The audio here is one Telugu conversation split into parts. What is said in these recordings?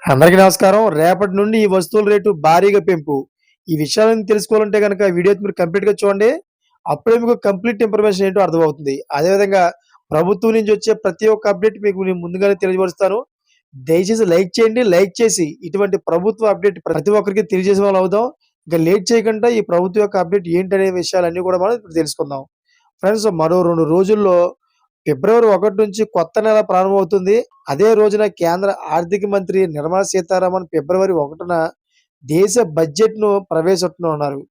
అందరికీ నమస్కారం. రేపటి నుండి ఈ వస్తువుల రేటు భారీగా పెంపు. ఈ విషయాలను తెలుసుకోవాలంటే గనక వీడియో మీరు కంప్లీట్‌గా చూడండి. అప్పుడే మీకు కంప్లీట్ ఇన్ఫర్మేషన్ ఏంటో అర్థమవుతుంది. అదేవిధంగా ప్రభుత్వం నుంచి వచ్చే ప్రతి ఒక్క అప్డేట్ మీకు నేను ముందుగానే తెలియజేస్తాను. దయచేసి లైక్ చేయండి. లైక్ చేసి ఇటువంటి ప్రభుత్వ అప్డేట్ ప్రతి ఒక్కరికి తెలియజేసే వాళ్ళం అవుదాం. ఇక లేట్ చేయకుండా ఈ ప్రభుత్వం యొక్క అప్డేట్ ఏంటనే విషయాలన్నీ కూడా మనం ఇప్పుడు తెలుసుకుందాం. ఫ్రెండ్స్, మరో 2 రోజుల్లో ఫిబ్రవరి 1 నుంచి కొత్త నెల ప్రారంభమవుతుంది. అదే రోజున కేంద్ర ఆర్థిక మంత్రి నిర్మలా సీతారామన్ ఫిబ్రవరి 1న దేశ బడ్జెట్‌ను ప్రవేశపెట్టనున్నారు.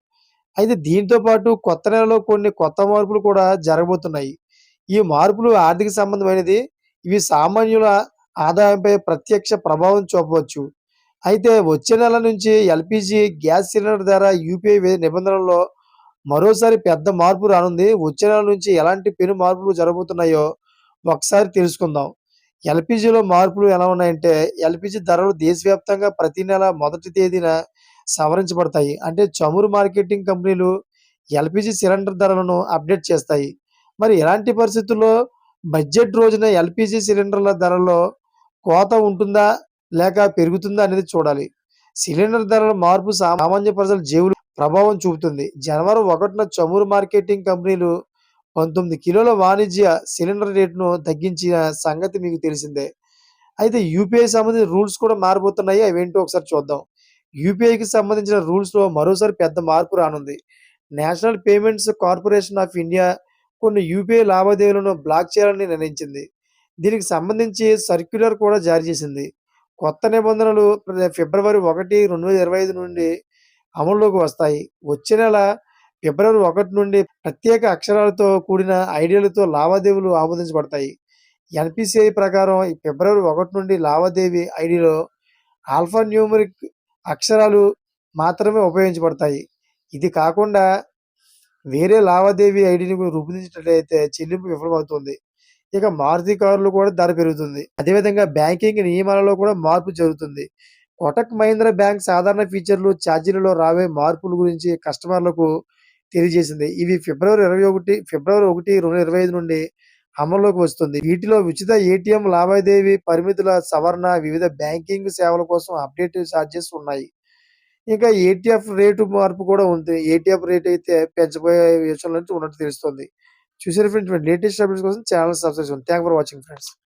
అయితే దీంతో పాటు కొత్త నెలలో కొన్ని కొత్త మార్పులు కూడా జరగబోతున్నాయి. ఈ మార్పులు ఆర్థిక సంబంధమైనది. ఇవి సామాన్యుల ఆదాయంపై ప్రత్యక్ష ప్రభావం చూపవచ్చు. అయితే వచ్చే నెల నుంచి ఎల్‌పీజీ గ్యాస్ సిలిండర్ ధర, యూపీఐ నిబంధనల్లో మరోసారి పెద్ద మార్పు రానుంది. వచ్చే నెల నుంచి ఎలాంటి పెను మార్పులు జరగబోతున్నాయో ఒకసారి తెలుసుకుందాం. ఎల్‌పీజీలో మార్పులు ఎలా ఉన్నాయంటే, ఎల్‌పీజీ ధరలు దేశవ్యాప్తంగా ప్రతి నెల మొదటి తేదీన సవరించబడతాయి. అంటే చమురు మార్కెటింగ్ కంపెనీలు ఎల్‌పీజీ సిలిండర్ ధరలను అప్డేట్ చేస్తాయి. మరి ఇలాంటి పరిస్థితుల్లో బడ్జెట్ రోజున ఎల్‌పీజీ సిలిండర్ల ధరల్లో కోత ఉంటుందా? లేక పెరుగుతుందా అనేది చూడాలి. సిలిండర్ ధరల మార్పు సామాన్య ప్రజల జేబులో ప్రభావం చూపుతుంది. జనవరి 1న చమురు మార్కెటింగ్ కంపెనీలు 19 కిలోల వాణిజ్య సిలిండర్ రేటును తగ్గించిన సంగతి మీకు తెలిసిందే. అయితే యూపీఐ సంబంధించిన రూల్స్ కూడా మారబోతున్నాయి. అవేంటో ఒకసారి చూద్దాం. యూపీఐకి సంబంధించిన రూల్స్‌లో మరోసారి పెద్ద మార్పు రానుంది. National payments corporation of India కొన్ని యూపీఐ లావాదేవీలను బ్లాక్ చేయాలని నిర్ణయించింది. దీనికి సంబంధించి సర్క్యులర్ కూడా జారీ చేసింది. కొత్త నిబంధనలు ఫిబ్రవరి 1, 2025 నుండి అమల్లోకి వస్తాయి. వచ్చే నెల ఫిబ్రవరి 1 నుండి ప్రత్యేక అక్షరాలతో కూడిన ఐడీలతో లావాదేవీలు ఆమోదించబడతాయి. ఎన్‌పీసీఐ ప్రకారం ఈ ఫిబ్రవరి 1 నుండి లావాదేవీ ఐడీలో ఆల్ఫా న్యూమరిక్ అక్షరాలు మాత్రమే ఉపయోగించబడతాయి. ఇది కాకుండా వేరే లావాదేవీ ఐడీని రూపొందించినట్లయితే చెల్లింపు విఫలమవుతుంది. ఇక మారుతి కార్లు కూడా ధర పెరుగుతుంది. అదేవిధంగా బ్యాంకింగ్ నియమాలలో కూడా మార్పు జరుగుతుంది. కోటక్ మహీంద్రా బ్యాంక్ సాధారణ ఫీచర్లు, ఛార్జీలలో రాబోయే మార్పుల గురించి కస్టమర్లకు తెలియజేసింది. ఇవి ఫిబ్రవరి 1, 2025 నుండి అమల్లోకి వస్తుంది. వీటిలో ఉచిత ఏటీఎం లావాదేవీ పరిమితుల సవరణ, వివిధ బ్యాంకింగ్ సేవల కోసం అప్డేట్ ఛార్జెస్ ఉన్నాయి. ఇంకా ఏటీఎఫ్ రేటు మార్పు కూడా ఉంది. ఏటీఎఫ్ రేట్ అయితే పెంచబోయే యోచనలో ఉన్నట్టు తెలుస్తుంది. చూసారా ఫ్రెండ్స్, లేటెస్ట్ అప్డేట్స్ కోసం ఛానెల్ సబ్స్క్రైబ్ చేసుకోండి. Thanks for watching friends.